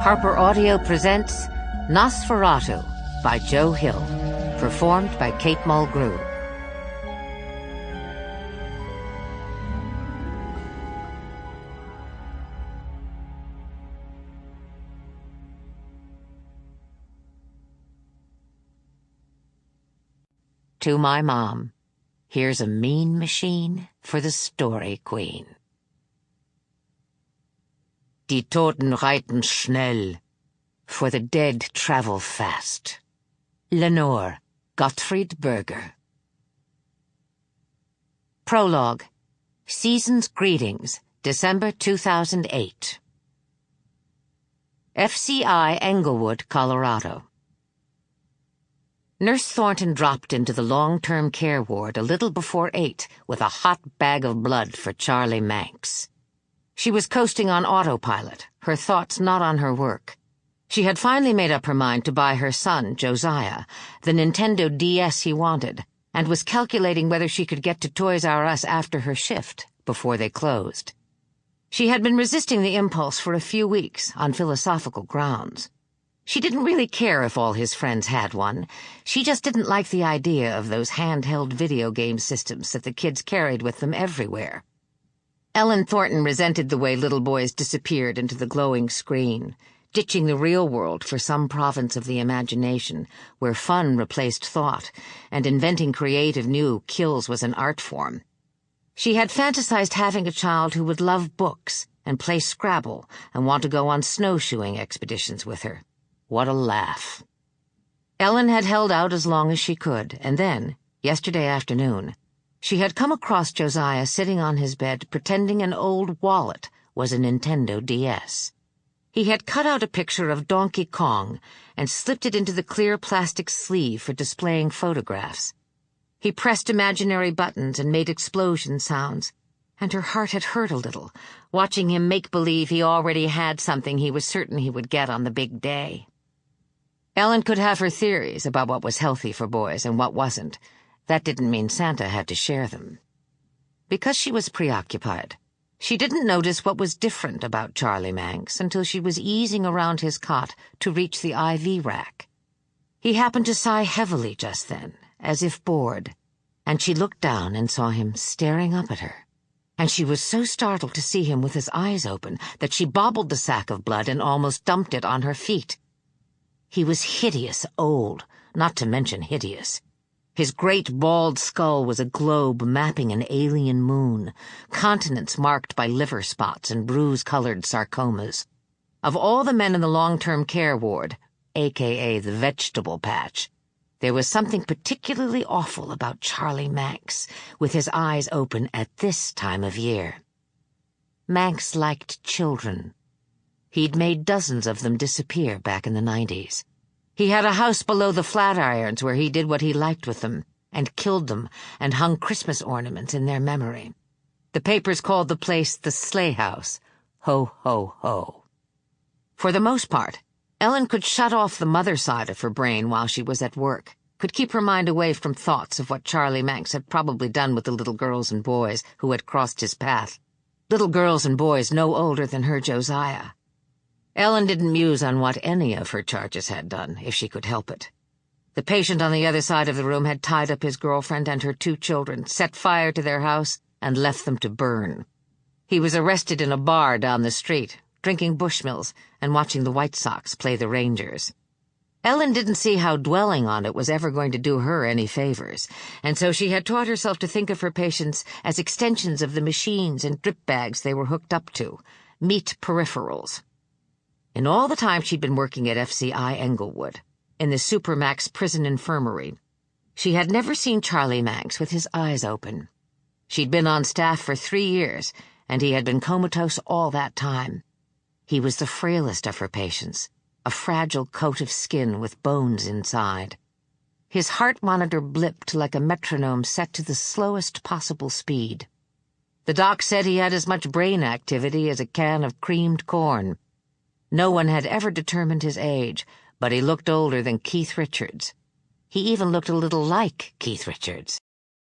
Harper Audio presents NOS4A2 by Joe Hill, performed by Kate Mulgrew. To my mom, here's a mean machine for the story queen. Die Toten reiten schnell, for the dead travel fast. Lenore, Gottfried Berger. Prologue. Season's Greetings, December 2008. FCI Englewood, Colorado. Nurse Thornton dropped into the long-term care ward a little before 8 with a hot bag of blood for Charlie Manx. She was coasting on autopilot, her thoughts not on her work. She had finally made up her mind to buy her son, Josiah, the Nintendo DS he wanted, and was calculating whether she could get to Toys R Us after her shift, before they closed. She had been resisting the impulse for a few weeks, on philosophical grounds. She didn't really care if all his friends had one. She just didn't like the idea of those handheld video game systems that the kids carried with them everywhere. Ellen Thornton resented the way little boys disappeared into the glowing screen, ditching the real world for some province of the imagination where fun replaced thought and inventing creative new kills was an art form. She had fantasized having a child who would love books and play Scrabble and want to go on snowshoeing expeditions with her. What a laugh. Ellen had held out as long as she could, and then, yesterday afternoon, she had come across Josiah sitting on his bed pretending an old wallet was a Nintendo DS. He had cut out a picture of Donkey Kong and slipped it into the clear plastic sleeve for displaying photographs. He pressed imaginary buttons and made explosion sounds, and her heart had hurt a little, watching him make believe he already had something he was certain he would get on the big day. Ellen could have her theories about what was healthy for boys and what wasn't. That didn't mean Santa had to share them. Because she was preoccupied, she didn't notice what was different about Charlie Manx until she was easing around his cot to reach the IV rack. He happened to sigh heavily just then, as if bored, and she looked down and saw him staring up at her. And she was so startled to see him with his eyes open that she bobbled the sack of blood and almost dumped it on her feet. He was hideous old, not to mention hideous. His great bald skull was a globe mapping an alien moon, continents marked by liver spots and bruise-colored sarcomas. Of all the men in the long-term care ward, a.k.a. the vegetable patch, there was something particularly awful about Charlie Manx, with his eyes open at this time of year. Manx liked children. He'd made dozens of them disappear back in the 90s. He had a house below the Flatirons where he did what he liked with them, and killed them, and hung Christmas ornaments in their memory. The papers called the place the Sleigh House. Ho, ho, ho. For the most part, Ellen could shut off the mother side of her brain while she was at work, could keep her mind away from thoughts of what Charlie Manx had probably done with the little girls and boys who had crossed his path. Little girls and boys no older than her Josiah. Ellen didn't muse on what any of her charges had done, if she could help it. The patient on the other side of the room had tied up his girlfriend and her 2 children, set fire to their house, and left them to burn. He was arrested in a bar down the street, drinking Bushmills and watching the White Sox play the Rangers. Ellen didn't see how dwelling on it was ever going to do her any favors, and so she had taught herself to think of her patients as extensions of the machines and drip bags they were hooked up to, meat peripherals. In all the time she'd been working at FCI Englewood, in the Supermax prison infirmary, she had never seen Charlie Manx with his eyes open. She'd been on staff for 3 years, and he had been comatose all that time. He was the frailest of her patients, a fragile coat of skin with bones inside. His heart monitor blipped like a metronome set to the slowest possible speed. The doc said he had as much brain activity as a can of creamed corn. No one had ever determined his age, but he looked older than Keith Richards. He even looked a little like Keith Richards.